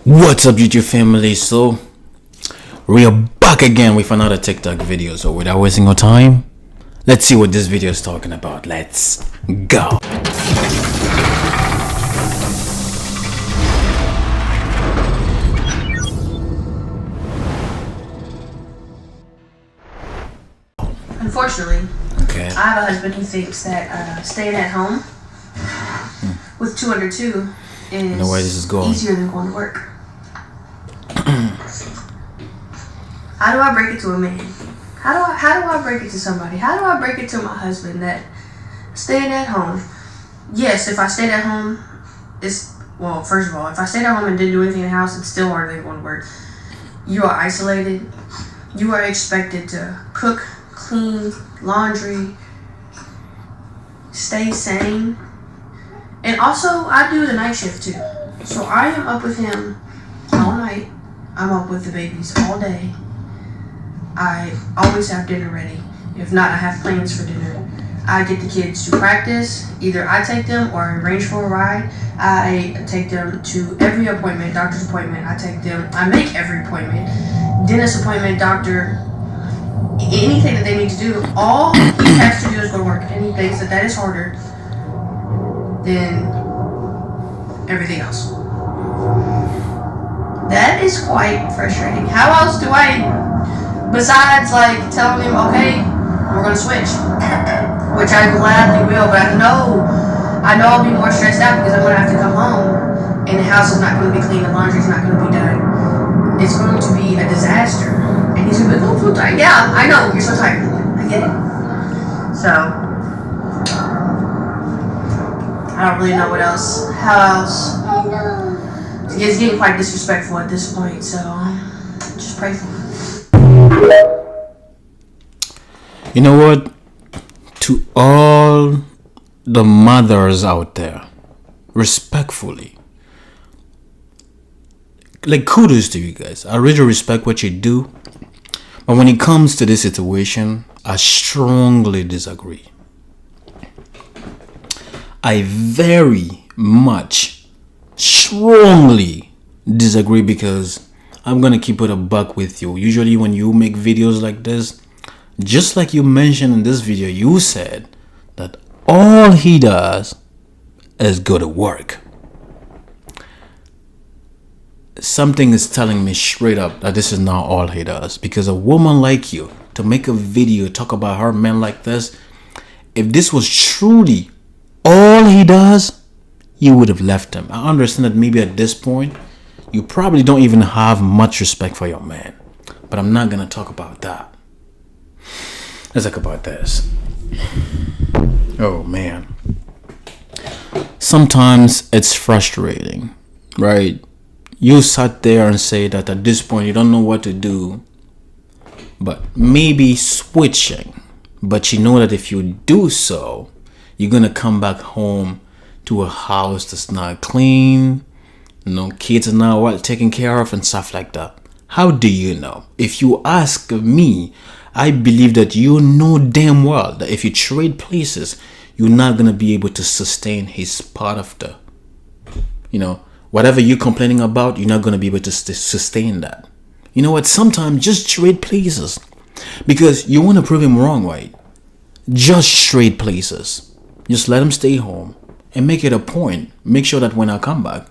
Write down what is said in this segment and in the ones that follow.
What's up, YouTube family? So we are back again with another TikTok video. So without wasting our time, let's see what this video is talking about. Let's go. Unfortunately, Okay. I have a husband who thinks that staying at home with two under two is know where this is going. easier than going to work. How do I break it to a man? How do I break it to somebody? How do I break it to my husband that staying at home? Yes, if I stayed at home, first of all, if I stayed at home and didn't do anything in the house, it's still harder than going to work. You are isolated. You are expected to cook, clean, laundry, stay sane. And also, I do the night shift too. So I am up with him all night. I'm up with the babies all day. I always have dinner ready. If not, I have plans for dinner. I get the kids to practice. Either I take them or I arrange for a ride. I take them to every appointment, doctor's appointment. I make every appointment. Dentist appointment, doctor, anything that they need to do. All he has to do is go to work. And he thinks that is harder than everything else. That is quite frustrating. How else do besides telling him, okay, we're gonna switch, which I gladly will, but I know I'll be more stressed out because I'm gonna have to come home and the house is not gonna be clean, the laundry's not gonna be done. It's going to be a disaster. And he's gonna be like, oh, I'm so tired. Yeah, I know, you're so tired. I get it. So, I don't really know how else. He's getting quite disrespectful at this point, so just pray for him. You know what? To all the mothers out there, respectfully, kudos to you guys. I really respect what you do. But when it comes to this situation, I strongly disagree. I very much strongly disagree because I'm gonna keep it a buck with you. Usually when you make videos like this, just like you mentioned in this video, you said that all he does is go to work. Something is telling me straight up that this is not all he does, because a woman like you to make a video talk about her man like this, if this was truly all he does, you would have left him. I understand that maybe at this point you probably don't even have much respect for your man, but I'm not gonna talk about that. Let's talk about this. Oh man, sometimes it's frustrating, right? You sat there and say that at this point you don't know what to do, but maybe switching. But you know that if you do so, you're gonna come back home to a house that's not clean, kids are not well taken care of and stuff like that. How do you know? If you ask me, I believe that you know damn well that if you trade places, you're not gonna be able to sustain his part of the, whatever you're complaining about, you're not going to be able to sustain that. You know what? Sometimes just trade places because you want to prove him wrong, right? Just trade places. Just let him stay home and make it a point. Make sure that when I come back,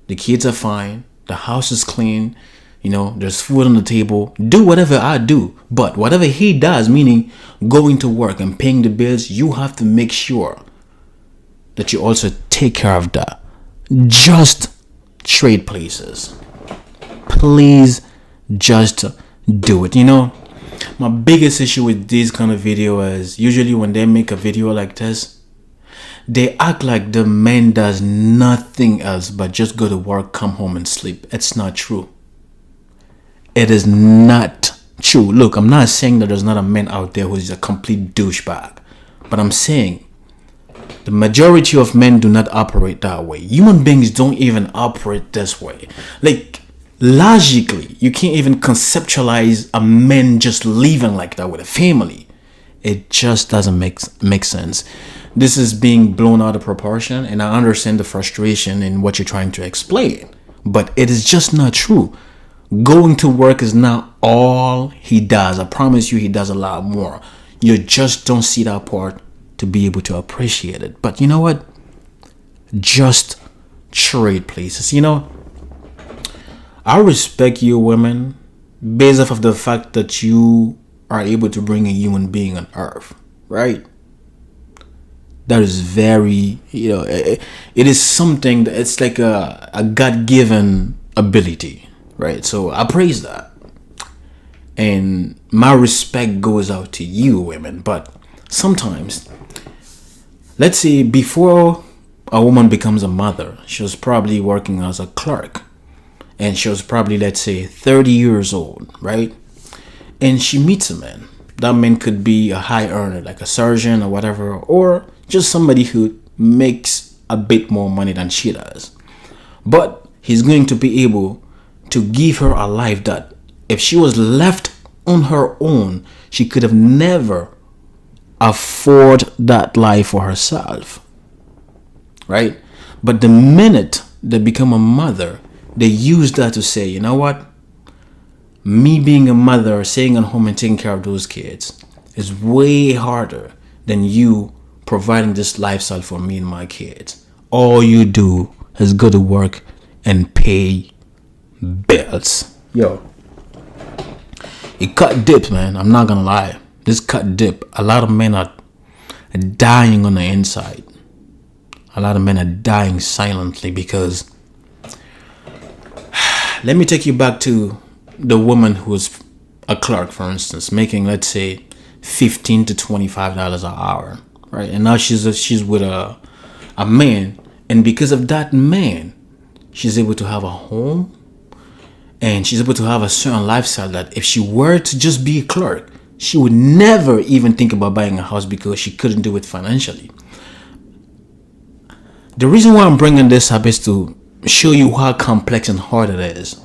the kids are fine, the house is clean, there's food on the table. Do whatever I do, but whatever he does, meaning going to work and paying the bills, you have to make sure that you also take care of that. Just trade places. Please just do it. My biggest issue with this kind of video is usually when they make a video like this, they act like the man does nothing else but just go to work, come home and sleep. It's not true. It is not true. Look, I'm not saying that there's not a man out there who's a complete douchebag, but I'm saying the majority of men do not operate that way. Human beings don't even operate this way. Logically, you can't even conceptualize a man just living like that with a family. It just doesn't make sense. This is being blown out of proportion, and I understand the frustration in what you're trying to explain. But it is just not true. Going to work is not all he does. I promise you, he does a lot more. You just don't see that part to be able to appreciate it. But you know what? Just trade places. I respect you women based off of the fact that you are able to bring a human being on earth, right? That is very, it is something that it's like a God-given ability, right? So I praise that. And my respect goes out to you women. But sometimes, let's say before a woman becomes a mother, she was probably working as a clerk. And she was probably, let's say, 30 years old, right? And she meets a man. That man could be a high earner, like a surgeon or whatever, or just somebody who makes a bit more money than she does. But he's going to be able to give her a life that if she was left on her own, she could have never afford that life for herself, right? But the minute they become a mother, they use that to say, you know what? Me being a mother, staying at home and taking care of those kids is way harder than you providing this lifestyle for me and my kids. All you do is go to work and pay bills. Yo, it cut dip, man. I'm not gonna lie. This cut dip. A lot of men are dying on the inside. A lot of men are dying silently because let me take you back to the woman who was a clerk, for instance, making, let's say, $15 to $25 an hour, right? And now she's with a man, and because of that man, she's able to have a home, and she's able to have a certain lifestyle that if she were to just be a clerk, she would never even think about buying a house because she couldn't do it financially. The reason why I'm bringing this up is to show you how complex and hard it is,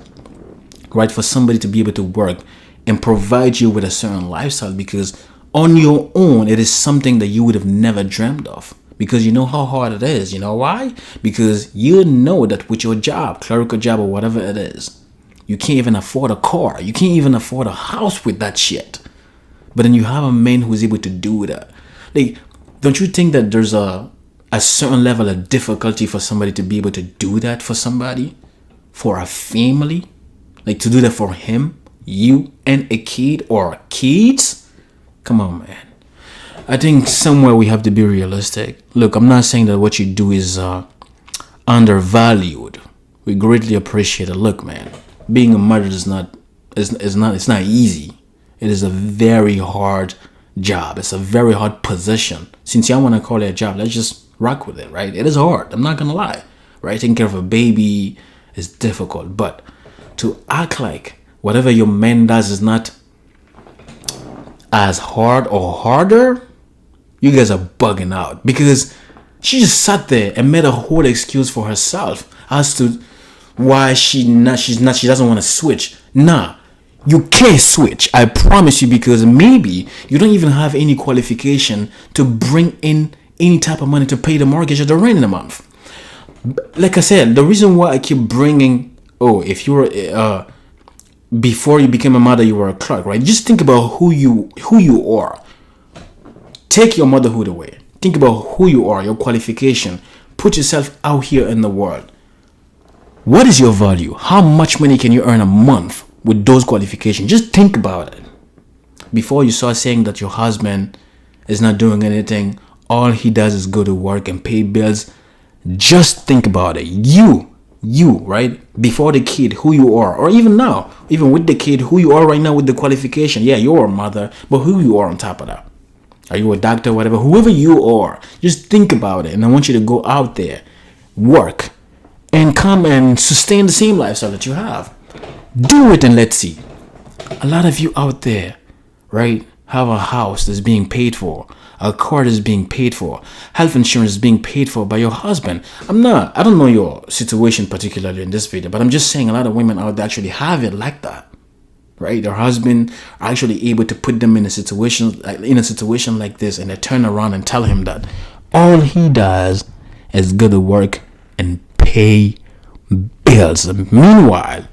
right, for somebody to be able to work and provide you with a certain lifestyle, because on your own it is something that you would have never dreamed of, because you know how hard it is. You know why? Because you know that with your job, clerical job or whatever it is, you can't even afford a car, you can't even afford a house with that shit. But then you have a man who's able to do that. Like, don't you think that there's a certain level of difficulty for somebody to be able to do that for somebody, for a family, like to do that for him, you, and a kid or kids? Come on, man. I think somewhere we have to be realistic. Look, I'm not saying that what you do is undervalued. We greatly appreciate it. Look, man, being a mother is not easy. It is a very hard job. It's a very hard position. Since y'all want to call it a job, let's just rock with it, right? It is hard. I'm not gonna lie, right? Taking care of a baby is difficult, but to act like whatever your man does is not as hard or harder, you guys are bugging out, because she just sat there and made a whole excuse for herself as to why she doesn't want to switch. Nah, you can't switch. I promise you, because maybe you don't even have any qualification to bring in any type of money to pay the mortgage or the rent in a month. Like I said, the reason why I keep bringing, if you were before you became a mother, you were a clerk, right? Just think about who you are. Take your motherhood away. Think about who you are, your qualification. Put yourself out here in the world. What is your value? How much money can you earn a month with those qualifications? Just think about it. Before you start saying that your husband is not doing anything, all he does is go to work and pay bills, just think about it. You, right? Before the kid, who you are, or even now, even with the kid, who you are right now with the qualification. Yeah, you're a mother, but who you are on top of that. Are you a doctor, whatever? Whoever you are, just think about it. And I want you to go out there, work, and come and sustain the same lifestyle that you have. Do it and let's see. A lot of you out there, right, have a house that's being paid for, a car that's being paid for, health insurance is being paid for by your husband. I don't know your situation particularly in this video, but I'm just saying a lot of women out there actually have it like that, right? Their husband are actually able to put them in a situation like this, and they turn around and tell him that all he does is go to work and pay bills. Meanwhile,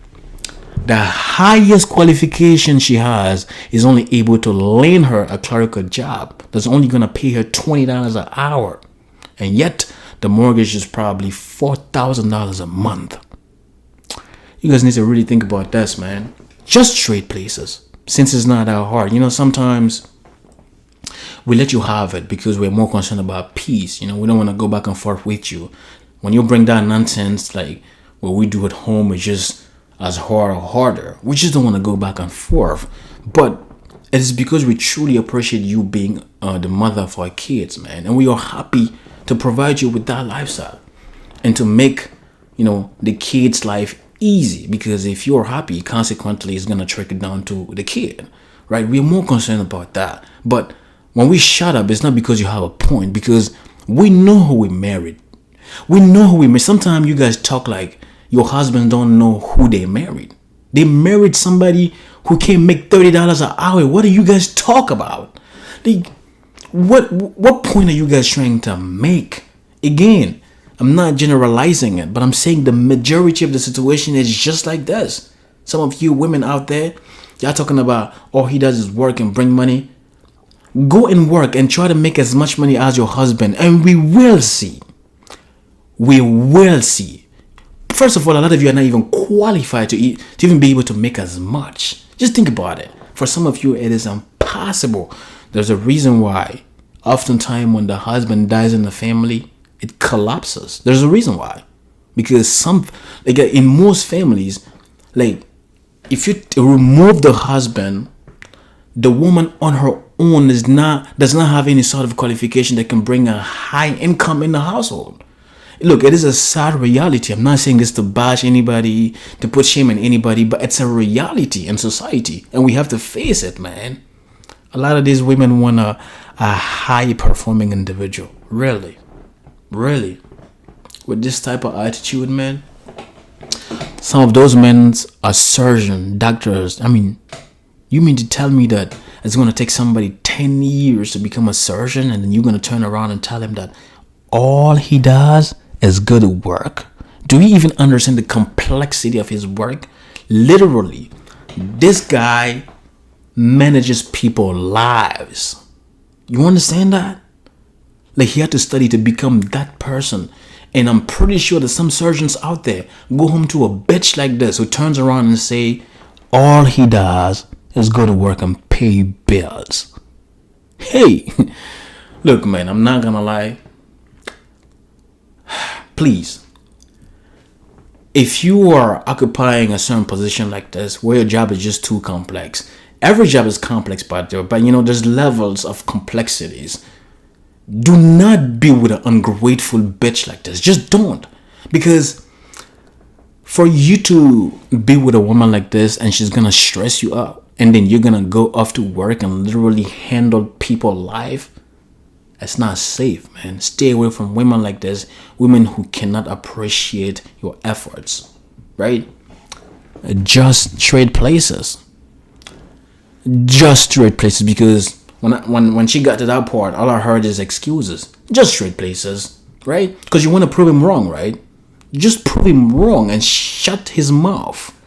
the highest qualification she has is only able to land her a clerical job that's only going to pay her $20 an hour. And yet, the mortgage is probably $4,000 a month. You guys need to really think about this, man. Just trade places, since it's not that hard. Sometimes we let you have it because we're more concerned about peace. We don't want to go back and forth with you. When you bring that nonsense, like what we do at home, is just as hard or harder. We just don't want to go back and forth. But it is because we truly appreciate you being the mother of our kids, man. And we are happy to provide you with that lifestyle and to make, the kid's life easy. Because if you're happy, consequently, it's going to trickle down to the kid, right? We're more concerned about that. But when we shut up, it's not because you have a point, because we know who we married. We know who we married. Sometimes you guys talk like your husband don't know who they married. They married somebody who can't make $30 an hour. What do you guys talk about? What point are you guys trying to make? Again, I'm not generalizing it, but I'm saying the majority of the situation is just like this. Some of you women out there, y'all talking about all he does is work and bring money. Go and work and try to make as much money as your husband, and we will see. We will see. First of all, a lot of you are not even qualified to even be able to make as much. Just think about it. For some of you, it is impossible. There's a reason why oftentimes when the husband dies in the family, it collapses. There's a reason why. Because in most families, if you remove the husband, the woman on her own does not have any sort of qualification that can bring a high income in the household. Look, it is a sad reality. I'm not saying this to bash anybody, to put shame on anybody, but it's a reality in society, and we have to face it, man. A lot of these women want a high-performing individual. Really. With this type of attitude, man. Some of those men are surgeons, doctors. I mean, you mean to tell me that it's going to take somebody 10 years to become a surgeon, and then you're going to turn around and tell him that all he does is go to work? Do you even understand the complexity of his work? Literally, this guy manages people's lives. You understand that? He had to study to become that person. And I'm pretty sure that some surgeons out there go home to a bitch like this who turns around and say all he does is go to work and pay bills. Hey, look, man, I'm not gonna lie. Please, if you are occupying a certain position like this, where your job is just too complex, every job is complex, but there's levels of complexities. Do not be with an ungrateful bitch like this. Just don't. Because for you to be with a woman like this and she's gonna stress you out, and then you're gonna go off to work and literally handle people's life, it's not safe, man. Stay away from women like this. Women who cannot appreciate your efforts, right? Just trade places. Because when she got to that part, all I heard is excuses. Just trade places, right? Because you want to prove him wrong, right? Just prove him wrong and shut his mouth.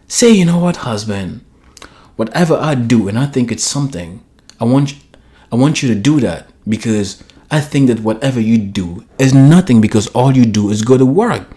Say, you know what, husband? Whatever I do and I think it's something, I want you to do that. Because I think that whatever you do is nothing, because all you do is go to work.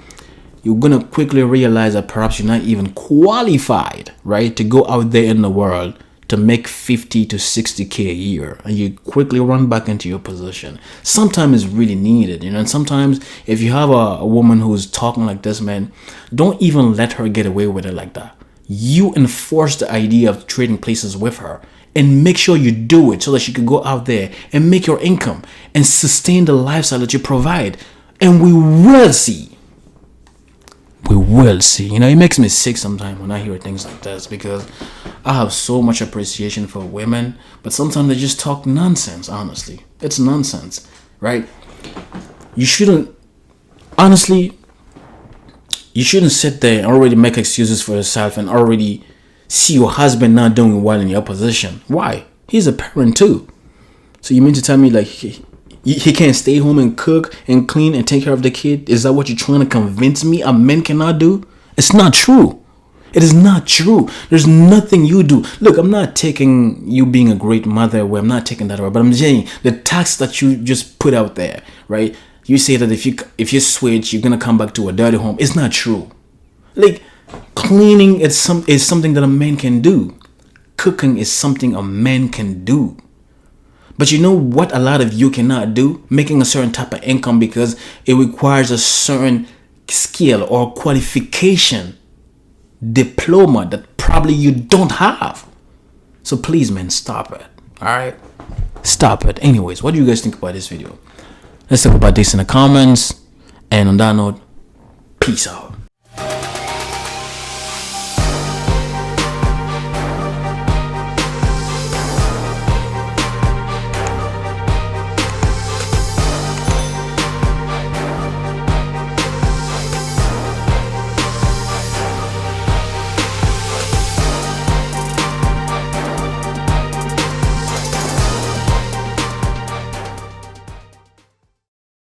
You're going to quickly realize that perhaps you're not even qualified, right, to go out there in the world to make 50 to 60K a year. And you quickly run back into your position. Sometimes it's really needed, and sometimes if you have a woman who's talking like this, man, don't even let her get away with it like that. You enforce the idea of trading places with her. And make sure you do it so that you can go out there and make your income and sustain the lifestyle that you provide. And we will see. We will see. It makes me sick sometimes when I hear things like this, because I have so much appreciation for women, but sometimes they just talk nonsense, honestly. It's nonsense, right? You shouldn't sit there and already make excuses for yourself and already see your husband not doing well in your position. Why? He's a parent too. So you mean to tell me he can't stay home and cook and clean and take care of the kid? Is that what you're trying to convince me a man cannot do? It's not true. It is not true. There's nothing you do. Look, I'm not taking you being a great mother away. I'm not taking that away. But I'm saying the tax that you just put out there, right? You say that if you switch, you're gonna come back to a dirty home. It's not true. Like, cleaning is something that a man can do. Cooking is something a man can do. But you know what a lot of you cannot do? Making a certain type of income, because it requires a certain skill or qualification, diploma that probably you don't have. So please, man, stop it. Alright? Stop it. Anyways, what do you guys think about this video? Let's talk about this in the comments. And on that note, peace out.